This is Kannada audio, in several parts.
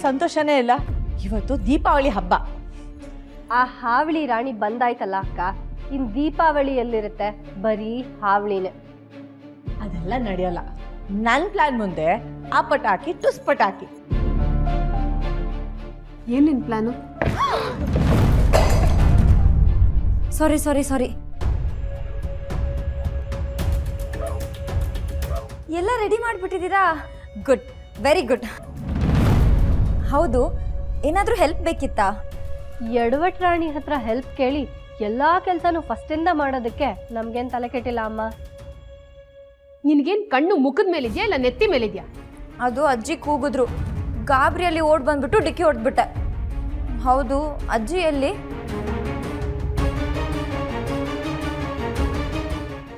ಸಂತೋಷನೇ ಇಲ್ಲ. ಇವತ್ತು ದೀಪಾವಳಿ ಹಬ್ಬ. ಆ ಹಾವಳಿ ರಾಣಿ ಬಂದಾಯ್ತಲ್ಲ ಅಕ್ಕ, ಇನ್ ದೀಪಾವಳಿ ಎಲ್ಲಿರುತ್ತೆ? ಬರೀ ಹಾವಳಿನೇ. ಅದೆಲ್ಲ ನಡೆಯಲ್ಲ. ನನ್ನ ಪ್ಲಾನ್ ಮುಂದೆ ಆ ಪಟಾಕಿ ಟುಸ್ ಪಟಾಕಿ. ಏನ್ ನಿನ್ ಪ್ಲಾನು? ಸಾರಿ ಸಾರಿ ಸಾರಿ. ಎಲ್ಲ ರೆಡಿ ಮಾಡಿಬಿಟ್ಟಿದ್ದೀರಾ? Good, very good. ಹೌದು, ಏನಾದರೂ ಹೆಲ್ಪ್ ಬೇಕಿತ್ತಾ? ಎಡವಟ್ ರಾಣಿ ಹತ್ರ ಹೆಲ್ಪ್ ಕೇಳಿ ಎಲ್ಲಾ ಕೆಲಸನೂ ಫಸ್ಟಿಂದ ಮಾಡೋದಕ್ಕೆ ನಮ್ಗೇನ್ ತಲೆ ಕೆಟ್ಟಿಲ್ಲ ಅಮ್ಮ. ನಿನ್ಗೇನ್ ಕಣ್ಣು ಮುಖದ ಮೇಲಿದ್ಯಾ ಇಲ್ಲ ನೆತ್ತಿ ಮೇಲಿದ್ಯಾ? ಅದು ಅಜ್ಜಿ ಕೂಗಿದ್ರು, ಗಾಬರಿಯಲ್ಲಿ ಓಡ್ ಬಂದ್ಬಿಟ್ಟು ಡಿಕ್ಕಿ ಹೊಡೆದ್ಬಿಟ್ಟೆ. ಹೌದು, ಅಜ್ಜಿ ಎಲ್ಲಿ?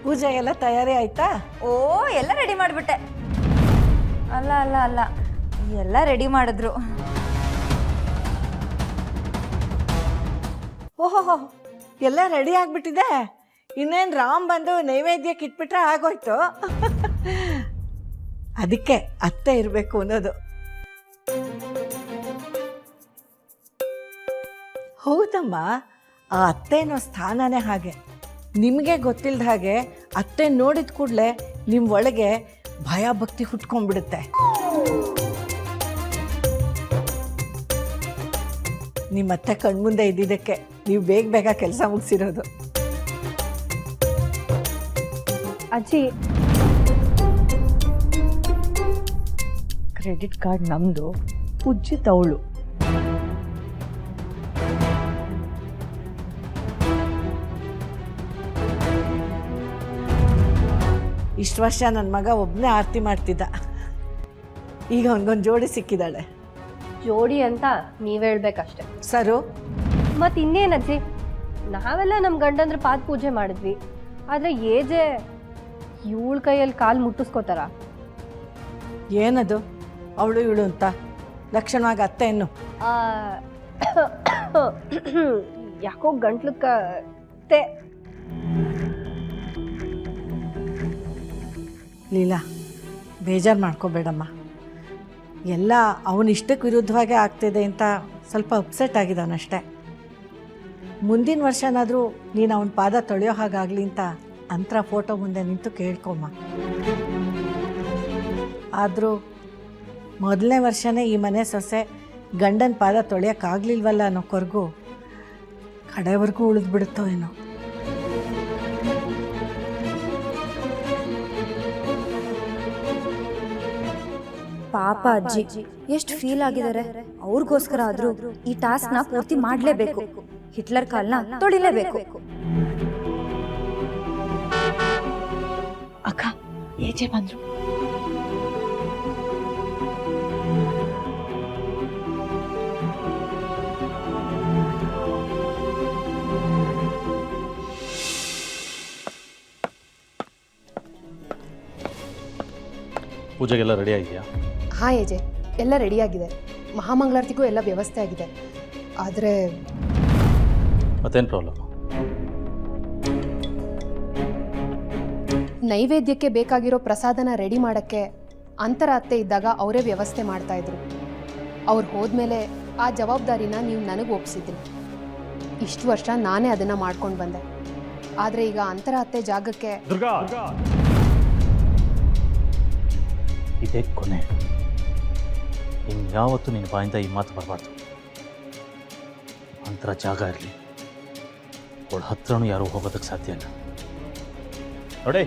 ಪೂಜೆ ಎಲ್ಲ ತಯಾರಿ ಆಯ್ತಾ? ಓ, ಎಲ್ಲ ರೆಡಿ ಮಾಡಿಬಿಟ್ಟೆ. ಅಲ್ಲ ಅಲ್ಲ ಅಲ್ಲ, ಎಲ್ಲ ರೆಡಿ ಮಾಡಿದ್ರು. ಓಹೋ, ಎಲ್ಲ ರೆಡಿ ಆಗ್ಬಿಟ್ಟಿದೆ. ಇನ್ನೇನು ರಾಮ್ ಬಂದು ನೈವೇದ್ಯಕ್ಕೆ ಇಟ್ಬಿಟ್ರೆ ಆಗೋಯ್ತು. ಅದಕ್ಕೆ ಅತ್ತೆ ಇರಬೇಕು ಅನ್ನೋದು. ಹೌದಮ್ಮ, ಆ ಅತ್ತೆನೋ ಸ್ಥಾನನೇ ಹಾಗೆ. ನಿಮಗೆ ಗೊತ್ತಿಲ್ಲದ ಹಾಗೆ ಅತ್ತೆ ನೋಡಿದ ಕೂಡಲೇ ನಿಮ್ಮ ಒಳಗೆ ಭಯ ಭಕ್ತಿ ಹುಟ್ಕೊಂಡ್ಬಿಡುತ್ತೆ. ನಿಮ್ಮ ಅತ್ತೆ ಕಣ್ಮುಂದೆ ಇದ್ದಿದ್ದಕ್ಕೆ ನೀವು ಬೇಗ ಬೇಗ ಕೆಲಸ ಮುಗಿಸಿರೋದು. ಅಜ್ಜಿ, ಕ್ರೆಡಿಟ್ ಕಾರ್ಡ್ ನಮ್ಮದು, ಪೂಜ್ಯ ತವಳು. ಇಷ್ಟು ವರ್ಷ ನನ್ನ ಮಗ ಒಬ್ಬನೇ ಆರತಿ ಮಾಡ್ತಿದ್ದ. ಈಗ ಅವನಿಗೊಂದು ಜೋಡಿ ಸಿಕ್ಕಿದ್ದಾಳೆ. ಜೋಡಿ ಅಂತ ನೀವ್ ಹೇಳ್ಬೇಕಷ್ಟೆ. ಸರು, ಮತ್ ಇನ್ನೇನಜ್ಜಿ, ನಾವೆಲ್ಲ ನಮ್ ಗಂಡಂದ್ರ ಪಾದ ಪೂಜೆ ಮಾಡಿದ್ವಿ. ಆದ್ರೆ ಏಜೆ ಇವಳ ಕೈಯಲ್ಲಿ ಕಾಲು ಮುಟ್ಟಿಸ್ಕೋತಾರ. ಏನದು ಅವಳು ಇವಳು ಅಂತ ಲಕ್ಷಣವಾಗಿ ಅತ್ತೆ ಇನ್ನು? ಯಾಕೋ ಗಂಟ್ಲಕ್ಕೆ. ಲೀಲಾ, ಬೇಜಾರು ಮಾಡ್ಕೋಬೇಡಮ್ಮ. ಎಲ್ಲ ಅವನ ಇಷ್ಟಕ್ಕೆ ವಿರುದ್ಧವಾಗೇ ಆಗ್ತಿದೆ ಅಂತ ಸ್ವಲ್ಪ ಅಪ್ಸೆಟ್ ಆಗಿದ್ದಾನಷ್ಟೆ. ಮುಂದಿನ ವರ್ಷನಾದರೂ ನೀನು ಅವನ ಪಾದ ತೊಳೆಯೋ ಹಾಗಾಗಲಿ ಅಂತ ಅಂತರ ಫೋಟೋ ಮುಂದೆ ನಿಂತು ಕೇಳ್ಕೊಮ್ಮ. ಆದರೂ ಮೊದಲನೇ ವರ್ಷವೇ ಈ ಮನೆ ಸೊಸೆ ಗಂಡನ ಪಾದ ತೊಳೆಯೋಕ್ಕಾಗಲಿಲ್ವಲ್ಲ ಅನ್ನೋ ಕೊರಗು ಕಡೆವರೆಗೂ ಉಳಿದ್ಬಿಡುತ್ತೋ ಏನೋ. ಪಾಪ ಅಜ್ಜಿ ಎಷ್ಟು ಫೀಲ್ ಆಗಿದ್ದಾರೆ. ಅವ್ರಿಗೋಸ್ಕರ ಆದ್ರೂ ಈ ಟಾಸ್ಕ್ನ ಪೂರ್ತಿ ಮಾಡಲೇಬೇಕು. ಹಿಟ್ಲರ್ ಕಾಲ್ನ ತೊಳಿಲೇಬೇಕು. ಅಕ್ಕ, ಏಜೆ ಬಂದ್ರು. ಪೂಜೆಗೆಲ್ಲ ರೆಡಿ ಆಗಿದೆಯಾ? ಹಾಂ ಏಜೆ, ಎಲ್ಲ ರೆಡಿಯಾಗಿದೆ. ಮಹಾಮಂಗಳಾರತಿಗೂ ಎಲ್ಲ ವ್ಯವಸ್ಥೆ ಆಗಿದೆ. ಆದರೆ ಮತ್ತೇನು ಪ್ರಾಬ್ಲಮ್? ನೈವೇದ್ಯಕ್ಕೆ ಬೇಕಾಗಿರೋ ಪ್ರಸಾದನ ರೆಡಿ ಮಾಡೋಕ್ಕೆ ಅಂತರ ಅತ್ತೆ ಇದ್ದಾಗ ಅವರೇ ವ್ಯವಸ್ಥೆ ಮಾಡ್ತಾಯಿದ್ರು. ಅವ್ರು ಹೋದ್ಮೇಲೆ ಆ ಜವಾಬ್ದಾರಿನ ನೀವು ನನಗೆ ಒಪ್ಪಿಸಿದ್ರಿ. ಇಷ್ಟು ವರ್ಷ ನಾನೇ ಅದನ್ನು ಮಾಡ್ಕೊಂಡು ಬಂದೆ. ಆದರೆ ಈಗ ಅಂತರ ಅತ್ತೆ ಜಾಗಕ್ಕೆ ದುರ್ಗಾ, ಇದೇ ಕೊನೆ. ಇನ್ಯಾವತ್ತೂ ನಿನ್ನ ಬಾಯಿಂದ ಈ ಮಾತು ಬರಬಾರ್ದು. ಅಂತರ ಜಾಗ ಇರಲಿ, ಅವಳ ಹತ್ರನೂ ಯಾರೂ ಹೋಗೋದಕ್ಕೆ ಸಾಧ್ಯ ಇಲ್ಲ. ನೋಡಿ,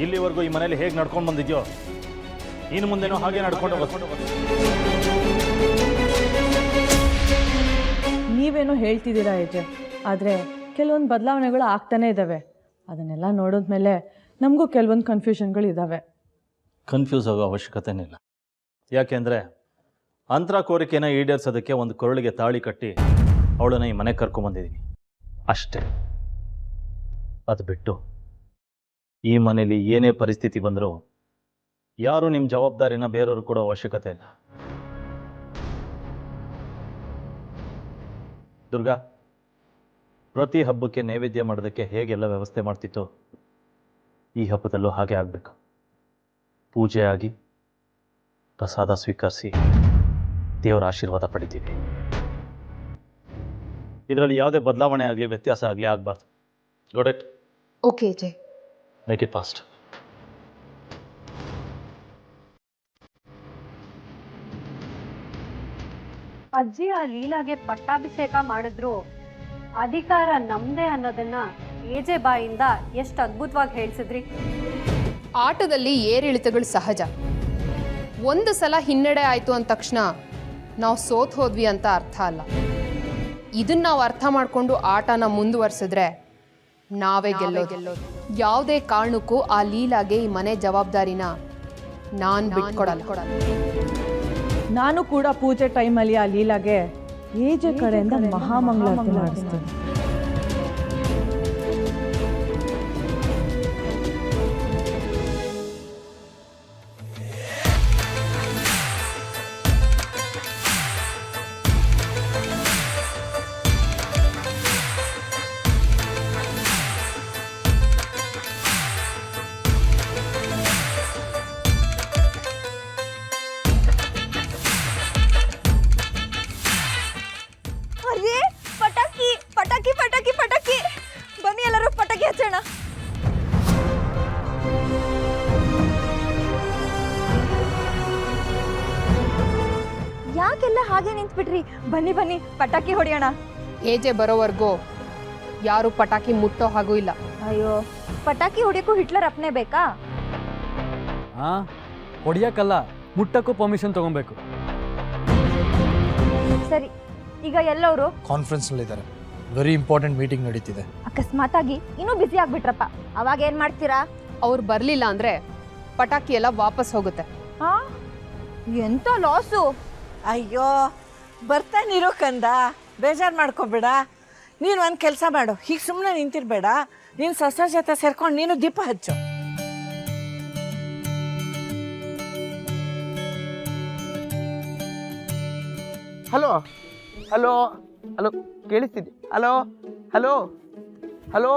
ಇಲ್ಲಿವರೆಗೂ ಈ ಮನೇಲಿ ಹೇಗೆ ನಡ್ಕೊಂಡು ಬಂದಿದ್ಯೋ ಇನ್ನು ಮುಂದೆನೂ ಹಾಗೆ ನಡ್ಕೊಂಡು ಹೋಗೋದು. ನೀವೇನೋ ಹೇಳ್ತಿದ್ದೀರಾ ಏಜೆ, ಆದರೆ ಕೆಲವೊಂದು ಬದಲಾವಣೆಗಳು ಆಗ್ತಾನೇ ಇದ್ದಾವೆ. ಅದನ್ನೆಲ್ಲ ನೋಡಿದ್ಮೇಲೆ ನಮಗೂ ಕೆಲವೊಂದು ಕನ್ಫ್ಯೂಷನ್ಗಳು ಇದ್ದಾವೆ. ಕನ್ಫ್ಯೂಸ್ ಆಗೋ ಅವಶ್ಯಕತೆನೇ ಇಲ್ಲ. ಯಾಕೆಂದರೆ ಅಂತರ ಕೋರಿಕೆನ ಈಡೇರಿಸೋದಕ್ಕೆ ಒಂದು ಕೊರಳಿಗೆ ತಾಳಿ ಕಟ್ಟಿ ಅವಳನ್ನ ಈ ಮನೆಗೆ ಕರ್ಕೊಂಬಂದಿದ್ದೀನಿ ಅಷ್ಟೇ. ಅದು ಬಿಟ್ಟು ಈ ಮನೇಲಿ ಏನೇ ಪರಿಸ್ಥಿತಿ ಬಂದರೂ ಯಾರೂ ನಿಮ್ಮ ಜವಾಬ್ದಾರಿನ ಬೇರೆಯವರು ಕೊಡೋ ಅವಶ್ಯಕತೆ ಇಲ್ಲ. ದುರ್ಗಾ, ಪ್ರತಿ ಹಬ್ಬಕ್ಕೆ ನೈವೇದ್ಯ ಮಾಡೋದಕ್ಕೆ ಹೇಗೆಲ್ಲ ವ್ಯವಸ್ಥೆ ಮಾಡ್ತಿತ್ತೋ ಈ ಹಬ್ಬದಲ್ಲೂ ಹಾಗೆ ಆಗಬೇಕು. ಪೂಜೆ ಆಗಿ ಪ್ರಸಾದ ಸ್ವೀಕರಿಸಿ ದೇವರ ಆಶೀರ್ವಾದ ಪಡಿತೀವಿ. ಇದರಲ್ಲಿ ಯಾವುದೇ ಬದಲಾವಣೆ ಆಗಲಿ ವ್ಯತ್ಯಾಸ ಆಗಲಿ ಆಗಬಾರ್ದು. Got it? Okay Ajay. Make it fast. ಅಜ್ಜಿ ಆ ಲೀಲಾಗೆ ಪಟ್ಟಾಭಿಷೇಕ ಮಾಡಿದ್ರು ಅಧಿಕಾರ ನಮ್ದೇ ಅನ್ನೋದನ್ನ ಏಜೆ ಬಾಯಿಂದ ಎಷ್ಟು ಅದ್ಭುತವಾಗಿ ಹೇಳ್ಸಿದ್ರಿ. ಆಟದಲ್ಲಿ ಏರಿಳಿತಗಳು ಸಹಜ. ಒಂದು ಸಲ ಹಿನ್ನಡೆ ಆಯಿತು ಅಂದ ತಕ್ಷಣ ನಾವು ಸೋತ್ ಹೋದ್ವಿ ಅಂತ ಅರ್ಥ ಅಲ್ಲ. ಇದನ್ನ ನಾವು ಅರ್ಥ ಮಾಡಿಕೊಂಡು ಆಟನ ಮುಂದುವರ್ಸಿದ್ರೆ ನಾವೇ ಗೆಲ್ಲೋದು. ಯಾವುದೇ ಕಾರಣಕ್ಕೂ ಆ ಲೀಲಾಗೆ ಈ ಮನೆ ಜವಾಬ್ದಾರಿನ ನಾನು ಬಿಟ್ಕೊಡಲ್ಲ. ನಾನು ಕೂಡ ಪೂಜೆ ಟೈಮಲ್ಲಿ ಆ ಲೀಲಾಗೆ ಏಜೆ ಕಡೆಯಿಂದ ಮಹಾಮಂಗಳಾರತಿ ಮಾಡಿಸ್ತೀನಿ. ಅರೇ ಪಟಾಕಿ ಪಟಾಕಿ ಪಟಾಕಿ ಪಟಾಕಿ, ಬನ್ನಿ ಎಲ್ಲರೂ ಪಟಾಕಿ ಹಚ್ಚೋಣ. ಯಾಕೆಲ್ಲ ಹಾಗೆ ನಿಂತ್ಬಿಟ್ರಿ? ಬನ್ನಿ ಬನ್ನಿ ಪಟಾಕಿ ಹೊಡೆಯೋಣ. ಏಜೆ ಬರೋವರೆಗೂ ಯಾರು ಪಟಾಕಿ ಮುಟ್ಟೋ ಹಾಗೂ ಇಲ್ಲ. ಅಯ್ಯೋ, ಪಟಾಕಿ ಹೊಡಿಯೋಕ್ಕೂ ಹಿಟ್ಲರ್ ಅಪ್ನೆ ಬೇಕಾ? ಹೊಡಿಯೋಕ್ಕಲ್ಲ, ಮುಟ್ಟಕ್ಕೂ ಪರ್ಮಿಷನ್ ತಗೊಬೇಕು. ಸರಿ, ಈಗ ಎಲ್ಲವರು ಕಾನ್ಫರೆನ್ಸ್ನಲ್ಲಿದ್ದಾರೆ. ವೆರಿ ಇಂಪಾರ್ಟೆಂಟ್ ಮೀಟಿಂಗ್ ನಡೀತಿದೆ. ಅಕಸ್ಮಾತ್ ಆಗಿ ಇನ್ನೂ ಬ್ಯುಸಿ ಆಗ್ಬಿಟ್ರಪ್ಪ, ಅವಾಗ ಏನ್ ಮಾಡ್ತೀರಾ? ಅವ್ರು ಬರಲಿಲ್ಲ ಅಂದ್ರೆ ಪಟಾಕಿ ಎಲ್ಲ ವಾಪಸ್ ಹೋಗುತ್ತೆ. ಎಂತ ಲಾಸು? ಅಯ್ಯೋ, ಬರ್ತಾನಿರೋ ಕಂದ, ಬೇಜಾರು ಮಾಡ್ಕೋಬೇಡ. ನೀನು ಒಂದು ಕೆಲಸ ಮಾಡು, ಹೀಗೆ ಸುಮ್ಮನೆ ನಿಂತಿರ್ಬೇಡ. ನೀನು ಸೊಸೆ ಜೊತೆ ಸೇರ್ಕೊಂಡು ನೀನು ದೀಪ ಹಚ್ಚು. ಹಲೋ ಹಲೋ ಹಲೋ, ಕೇಳಿಸ್ತಿದ್ದೆ? Hello hello hello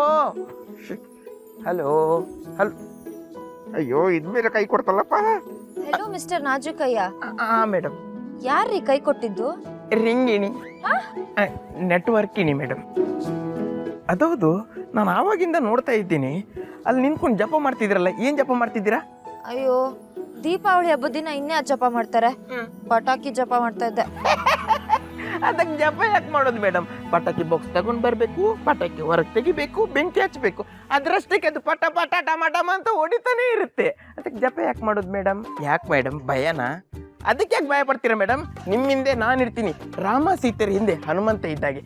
hello hello. ಅಯ್ಯೋ, ಇದ್ಮೇಲೆ ಕೈ ಕೊಡ್ತಲ್ಲಪ್ಪ. Hello mister Najukayya. ಮೇಡಮ್. ಯಾರ್ರೀ ಕೈ ಕೊಟ್ಟಿದ್ದು? ರಿಂಗಿಣಿ, ನೆಟ್ವರ್ಕ್ ಇಣಿ ಮೇಡಮ್. ಅದೌದು, ನಾನು ಆವಾಗಿಂದ ನೋಡ್ತಾ ಇದ್ದೀನಿ. ಅಲ್ಲಿ ನಿಂತ್ಕೊಂಡು ಜಪ ಮಾಡ್ತಿದ್ದೀರಲ್ಲ, ಏನು ಜಪ ಮಾಡ್ತಿದ್ದೀರಾ? ಅಯ್ಯೋ, ದೀಪಾವಳಿ ಹಬ್ಬದ ದಿನ ಇನ್ನೇ ಜಪ ಮಾಡ್ತಾರೆ. ಪಟಾಕಿ ಜಪ ಮಾಡ್ತಾ ಇದ್ದೆ. ಅದಕ್ಕೆ ಜಪ ಯಾಕೆ ಮಾಡೋದು ಮೇಡಮ್? ಪಟಾಕಿ ಬಾಕ್ಸ್ ತಗೊಂಡ್ ಬರ್ಬೇಕು, ಪಟಾಕಿ ಹೊರಗೆ ತೆಗಿಬೇಕು, ಬೆಂಕಿ ಹಚ್ಚಬೇಕು. ಅದರಷ್ಟಕ್ಕೆ ಅದು ಪಟ ಪಟ ಟಮಾಟಮ ಅಂತ ಹೊಡಿತಾನೆ ಇರುತ್ತೆ. ಅದಕ್ಕೆ ಜಪ ಯಾಕೆ ಮಾಡೋದು ಮೇಡಮ್? ಯಾಕೆ ಮೇಡಮ್, ಭಯನಾ? ಅದಕ್ಕೆ ಯಾಕೆ ಭಯ ಪಡ್ತೀರಾ ಮೇಡಮ್? ನಿಮ್ಮ ಹಿಂದೆ ನಾನು ಇರ್ತೀನಿ, ರಾಮ ಸೀತೆರ ಹಿಂದೆ ಹನುಮಂತ ಇದ್ದಾಗೆ.